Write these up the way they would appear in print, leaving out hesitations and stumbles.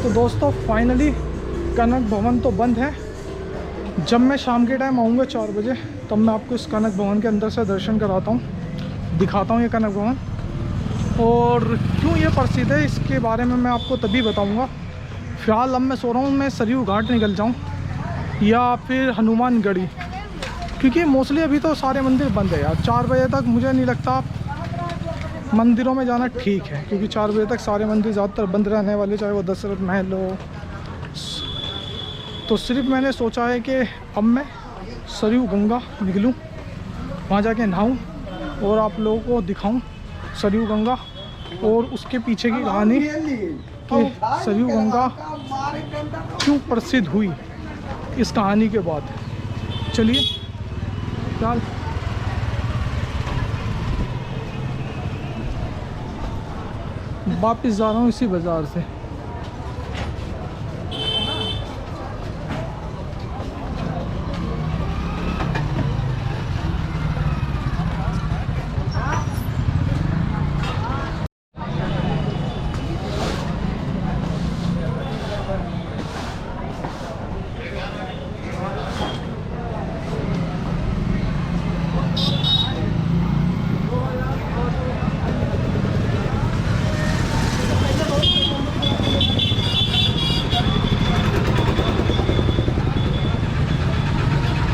तो दोस्तों फाइनली कनक भवन तो बंद है। जब मैं शाम के टाइम आऊँगा 4 बजे तब मैं आपको इस कनक भवन के अंदर से दर्शन कराता हूँ, दिखाता हूँ ये कनक भवन। और क्यों ये प्रसिद्ध है इसके बारे में मैं आपको तभी बताऊँगा। फ़िलहाल अब मैं सो रहा हूँ, मैं सरयू घाट निकल जाऊँ या फिर हनुमानगढ़ी, क्योंकि मोस्टली अभी तो सारे मंदिर बंद है यार। 4 बजे तक मुझे नहीं लगता मंदिरों में जाना ठीक है, क्योंकि 4 बजे तक सारे मंदिर ज़्यादातर बंद रहने वाले, चाहे वो दशरथ महल हो। तो सिर्फ मैंने सोचा है कि अब मैं सरयू गंगा निकलूं, वहाँ जाके नहाऊं और आप लोगों को दिखाऊं सरयू गंगा और उसके पीछे की कहानी कि सरयू गंगा क्यों प्रसिद्ध हुई इस कहानी के बाद। चलिए चल वापस जा रहा हूँ इसी बाज़ार से।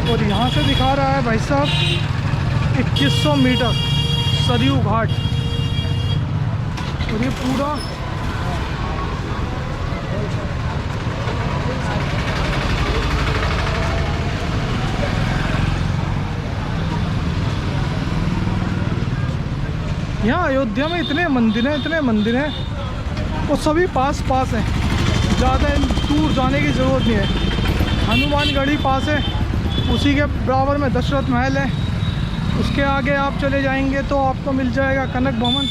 और यहाँ से दिखा रहा है भाई साहब 2100 मीटर सरयू घाट। और ये पूरा यहाँ अयोध्या में इतने मंदिर हैं वो सभी पास हैं, ज़्यादा दूर जाने की ज़रूरत नहीं है। हनुमानगढ़ी पास है, उसी के बराबर में दशरथ महल है। उसके आगे आप चले जाएंगे तो आपको मिल जाएगा कनक भवन।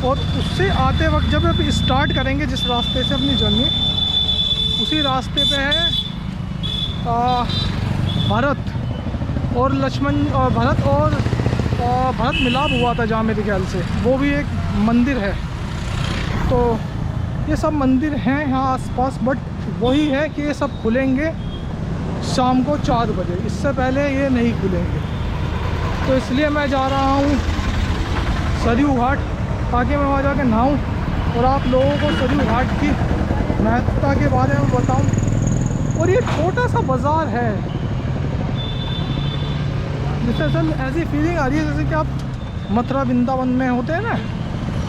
और उससे आते वक्त जब आप स्टार्ट करेंगे जिस रास्ते से अपनी जर्नी, उसी रास्ते पे है भरत और लक्ष्मण, भरत मिलाप हुआ था जहाँ मेरे ख्याल से, वो भी एक मंदिर है। तो ये सब मंदिर हैं यहाँ आसपास, बट वही है कि ये सब खुलेंगे शाम को 4 बजे, इससे पहले ये नहीं खुलेंगे। तो इसलिए मैं जा रहा हूँ सरयू घाट ताकि मैं वहाँ जाके नहाऊँ और आप लोगों को सरयू घाट की महत्ता के बारे में बताऊँ। और ये छोटा सा बाज़ार है, जिससे सर ऐसी फीलिंग आ रही है जैसे कि आप मथुरा वृंदावन में होते हैं ना,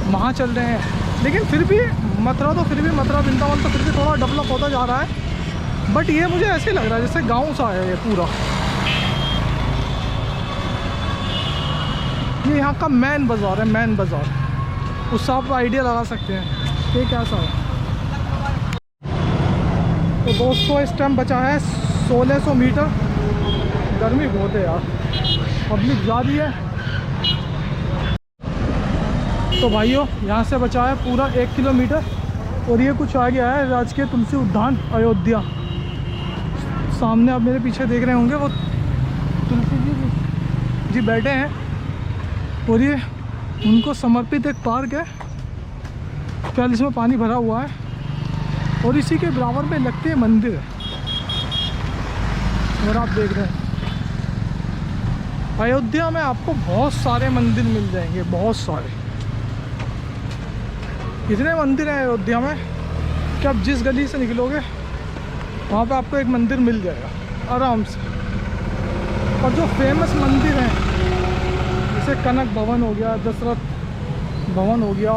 वहाँ चल रहे हैं। लेकिन फिर भी मथुरा वृंदावन तो फिर भी थोड़ा डेवलप होता जा रहा है, बट ये मुझे ऐसे लग रहा है जैसे गांव सा है ये पूरा। ये यहाँ का मेन बाज़ार है, मेन बाज़ार। उससे आप आइडिया लगा सकते हैं कि कैसा है। तो दोस्तों इस टाइम बचा है 1600 मीटर। गर्मी बहुत है यार, पब्लिक जा रही है। तो भाइयों यहाँ से बचा है पूरा 1 किलोमीटर और ये कुछ आ गया है राजकीय तुलसी उद्यान अयोध्या। सामने आप मेरे पीछे देख रहे होंगे वो तुलसी जी बैठे हैं और ये उनको समर्पित एक पार्क है, क्या इसमें पानी भरा हुआ है और इसी के बराबर में लगते मंदिर है। और आप देख रहे हैं अयोध्या में आपको बहुत सारे मंदिर मिल जाएंगे, बहुत सारे। इतने मंदिर हैं अयोध्या में कि आप जिस गली से निकलोगे वहाँ पे आपको एक मंदिर मिल जाएगा आराम से। और जो फेमस मंदिर हैं जैसे कनक भवन हो गया, दशरथ भवन हो गया,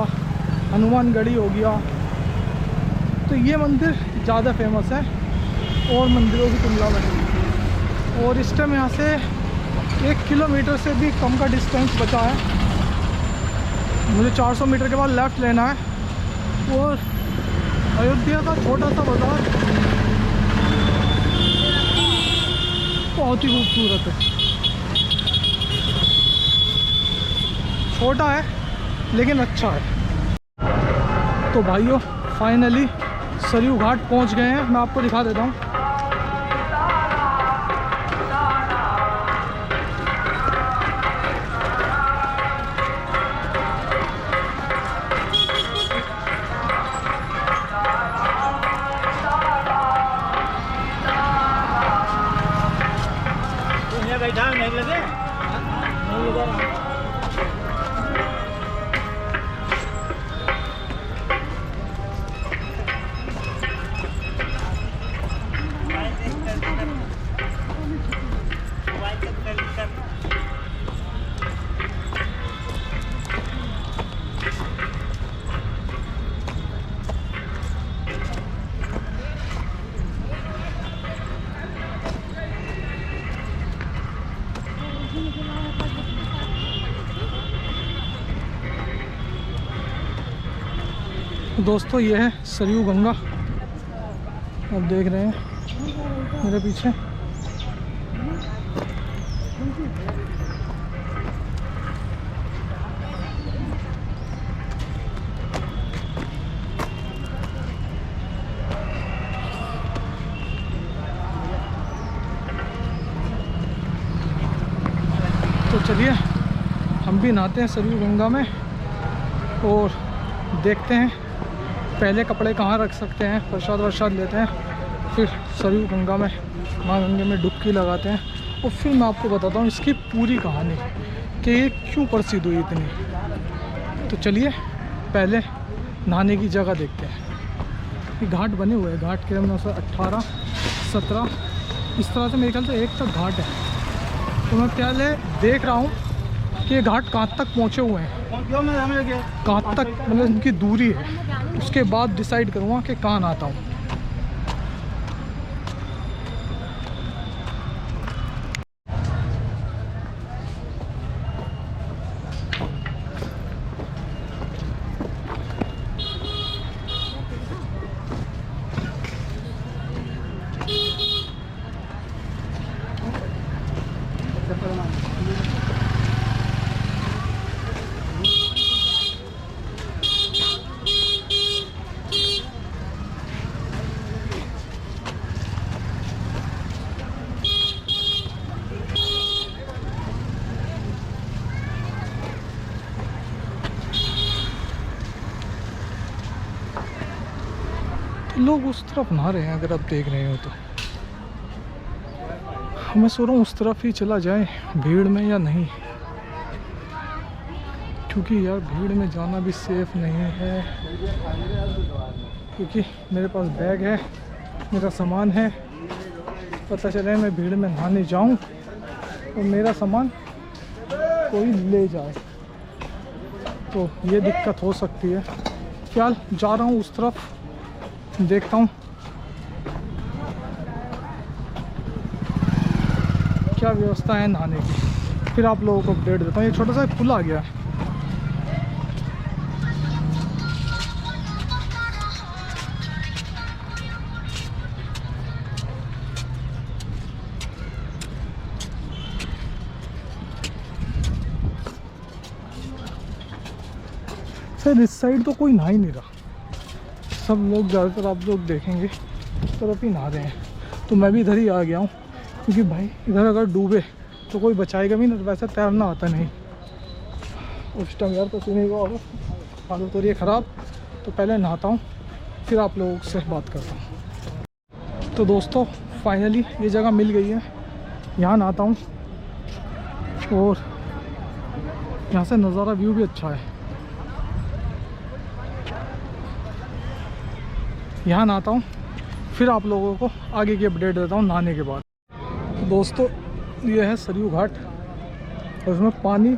हनुमानगढ़ी हो गया, तो ये मंदिर ज़्यादा फेमस है और मंदिरों की तुलना में। और इस टाइम यहाँ से 1 किलोमीटर से भी कम का डिस्टेंस बचा है। मुझे 400 मीटर के बाद लेफ़्ट लेना है। और अयोध्या का छोटा सा बाज़ार बहुत ही खूबसूरत है, छोटा है लेकिन अच्छा है। तो भाइयों फाइनली सरयू घाट पहुंच गए हैं, मैं आपको दिखा देता हूं। दोस्तों ये है सरयू गंगा, आप देख रहे हैं मेरे पीछे। तो चलिए हम भी नहाते हैं सरयू गंगा में और देखते हैं पहले कपड़े कहाँ रख सकते हैं, प्रसाद वरसाद लेते हैं, फिर सरयू गंगा में माँ गंगे में डुबकी लगाते हैं और फिर मैं आपको बताता हूँ इसकी पूरी कहानी कि ये क्यों प्रसिद्ध हुई इतनी। तो चलिए पहले नहाने की जगह देखते हैं। ये घाट बने हुए हैं, घाट के 18, 17 इस तरह से मेरे ख्याल से एक तक घाट है। तो मैं पहले देख रहा हूँ कि ये घाट कहाँ तक पहुँचे हुए हैं, कहाँ तक मतलब इनकी दूरी है, उसके बाद डिसाइड करूँगा कि कहाँ नहाता हूँ। लोग उस तरफ नहा रहे हैं, अगर आप देख रहे हो तो मैं सोच रहा हूँ उस तरफ ही चला जाए भीड़ में या नहीं, क्योंकि यार भीड़ में जाना भी सेफ नहीं है, क्योंकि मेरे पास बैग है, मेरा सामान है, पता चले मैं भीड़ में नहाने जाऊँ और मेरा सामान कोई ले जाए तो ये दिक्कत हो सकती है। फिलहाल जा रहा हूँ उस तरफ, देखता हूँ क्या व्यवस्था है नहाने की, फिर आप लोगों को अपडेट देता हूँ। ये छोटा सा पुल आ गया है। सर इस साइड तो कोई नहा ही नहीं रहा, सब लोग ज़्यादातर आप लोग देखेंगे इस तरफ ही नहा रहे हैं। तो मैं भी इधर ही आ गया हूँ, क्योंकि भाई इधर अगर डूबे तो कोई बचाएगा भी नहीं, वैसे तैरना आता नहीं। उस टाइम यार तो सुनेगा और हालत हो रही है ख़राब, तो पहले नहाता हूँ फिर आप लोगों से बात करता हूँ। तो दोस्तों फाइनली ये जगह मिल गई है, यहाँ नहाता हूँ और यहाँ से नज़ारा व्यू भी अच्छा है। यहाँ नहाता हूँ फिर आप लोगों को आगे की अपडेट देता हूँ नहाने के बाद। दोस्तों ये है सरयू घाट और इसमें पानी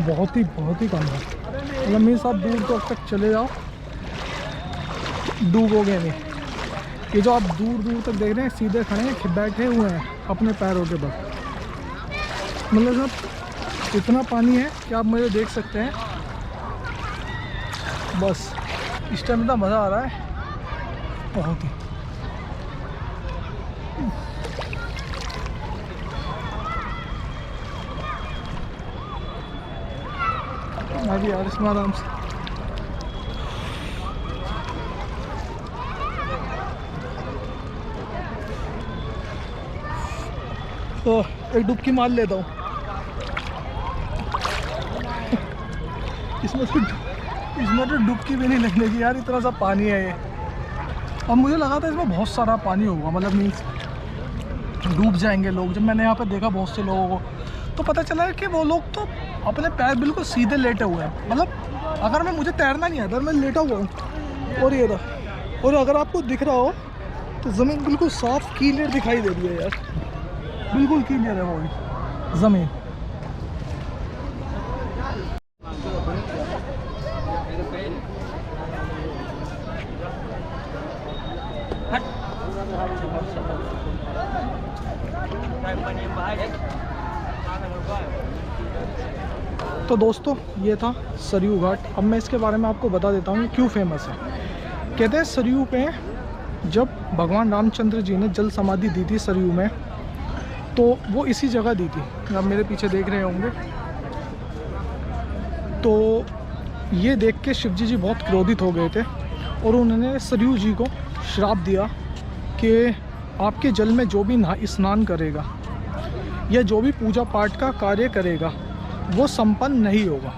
बहुत ही कम है, मतलब मीन्स आप दूर तक चले जाओ डूबोगे नहीं। ये जो आप दूर तक देख रहे हैं सीधे खड़े हैं, बैठे हुए हैं अपने पैरों के बल, मतलब सब इतना पानी है कि आप मुझे देख सकते हैं। बस इस टाइम इतना मज़ा आ रहा है बहुत ही। अभी यार इसमें आराम से तो एक डुबकी मार लेता हूँ इसमें तो डुबकी भी नहीं लगने की यार, इतना सा पानी है ये। और मुझे लगा था इसमें बहुत सारा पानी होगा, मतलब मीन्स डूब जाएंगे लोग। जब मैंने यहाँ पे देखा बहुत से लोगों को तो पता चला कि वो लोग तो अपने पैर बिल्कुल सीधे लेटे हुए हैं, मतलब अगर मुझे तैरना नहीं आता, मैं लेटा हुआ हूँ और ये रहा। और अगर आपको दिख रहा हो तो ज़मीन बिल्कुल साफ क्लियर दिखाई दे रही है यार, बिल्कुल क्लियर है वो ज़मीन। तो दोस्तों ये था सरयू घाट। अब मैं इसके बारे में आपको बता देता हूँ क्यों फेमस है। कहते हैं सरयू पे जब भगवान रामचंद्र जी ने जल समाधि दी थी सरयू में, तो वो इसी जगह दी थी। आप मेरे पीछे देख रहे होंगे। तो ये देख के शिवजी जी बहुत क्रोधित हो गए थे और उन्होंने सरयू जी को श्राप दिया कि आपके जल में जो भी स्नान करेगा या जो भी पूजा पाठ का कार्य करेगा वो संपन्न नहीं होगा।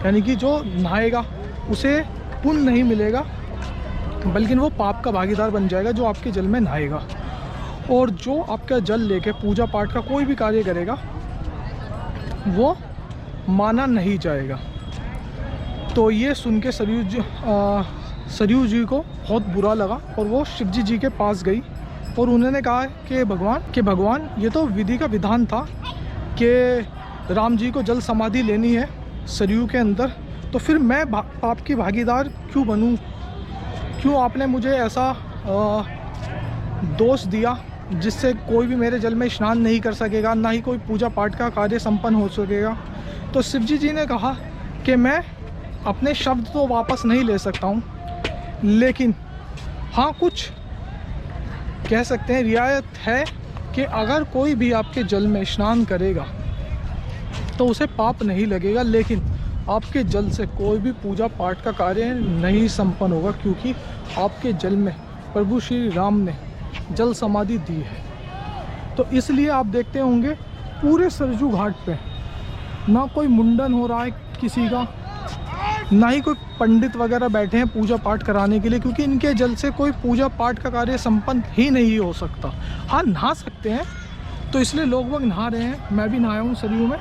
यानी कि जो नहाएगा उसे पुण्य नहीं मिलेगा, बल्कि वो पाप का भागीदार बन जाएगा जो आपके जल में नहाएगा। और जो आपका जल लेके पूजा पाठ का कोई भी कार्य करेगा वो माना नहीं जाएगा। तो ये सुन के सरयू जी को बहुत बुरा लगा और वो शिवजी जी के पास गई और उन्होंने कहा कि भगवान ये तो विधि का विधान था कि राम जी को जल समाधि लेनी है सरयू के अंदर, तो फिर मैं पाप की भागीदार क्यों बनूं? क्यों आपने मुझे ऐसा दोष दिया जिससे कोई भी मेरे जल में स्नान नहीं कर सकेगा, ना ही कोई पूजा पाठ का कार्य संपन्न हो सकेगा। तो शिवजी जी ने कहा कि मैं अपने शब्द तो वापस नहीं ले सकता हूँ, लेकिन हाँ कुछ कह सकते हैं रियायत है कि अगर कोई भी आपके जल में स्नान करेगा तो उसे पाप नहीं लगेगा, लेकिन आपके जल से कोई भी पूजा पाठ का कार्य नहीं संपन्न होगा, क्योंकि आपके जल में प्रभु श्री राम ने जल समाधि दी है। तो इसलिए आप देखते होंगे पूरे सरयू घाट पे ना कोई मुंडन हो रहा है किसी का, ना ही कोई पंडित वगैरह बैठे हैं पूजा पाठ कराने के लिए, क्योंकि इनके जल से कोई पूजा पाठ का कार्य संपन्न ही नहीं हो सकता। हाँ नहा सकते हैं, तो इसलिए लोग वग नहा रहे हैं, मैं भी नहाया हूँ सरयू में।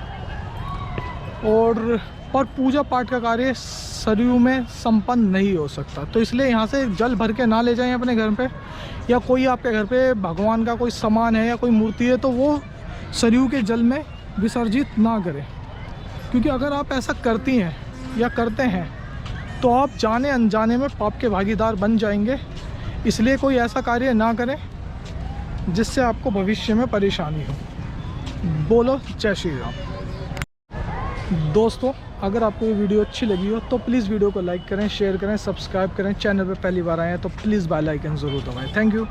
और पर पूजा पाठ का कार्य सरयू में संपन्न नहीं हो सकता, तो इसलिए यहाँ से जल भर के ना ले जाएं अपने घर पे, या कोई आपके घर पे भगवान का कोई सामान है या कोई मूर्ति है तो वो सरयू के जल में विसर्जित ना करें। क्योंकि अगर आप ऐसा करती हैं या करते हैं तो आप जाने अनजाने में पाप के भागीदार बन जाएंगे। इसलिए कोई ऐसा कार्य ना करें जिससे आपको भविष्य में परेशानी हो। बोलो जय श्री राम। दोस्तों अगर आपको ये वीडियो अच्छी लगी हो तो प्लीज़ वीडियो को लाइक करें, शेयर करें, सब्सक्राइब करें। चैनल पर पहली बार आए हैं तो प्लीज़ बेल आइकन ज़रूर दबाएं। Thank you.